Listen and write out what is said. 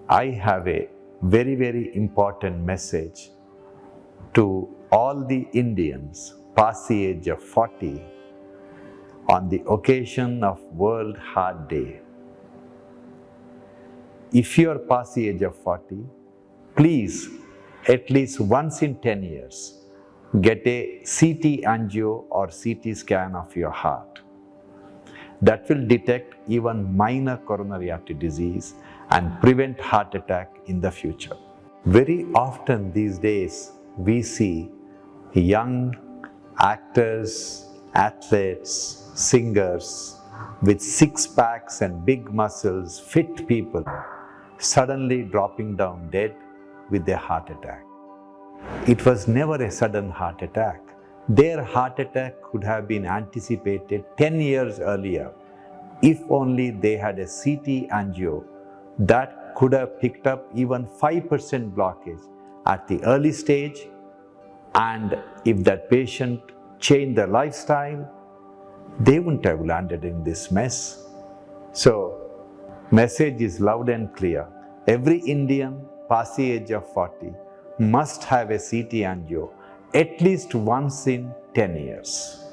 I have a very, very important message to all the Indians past the age of 40 on the occasion of World Heart Day. If you are past the age of 40, please, at least once in 10 years, get a CT angio or CT scan of your heart. That will detect even minor coronary artery disease and prevent heart attack in the future. Very often these days, we see young actors, athletes, singers with six packs and big muscles, fit people, suddenly dropping down dead with a heart attack. It was never a sudden heart attack. Their heart attack could have been anticipated 10 years earlier if only they had a CT angio that could have picked up even 5% blockage at the early stage, and if that patient changed their lifestyle, they wouldn't have landed in this mess. So, message is loud and clear. Every Indian past the age of 40 must have a CT angio at least once in 10 years.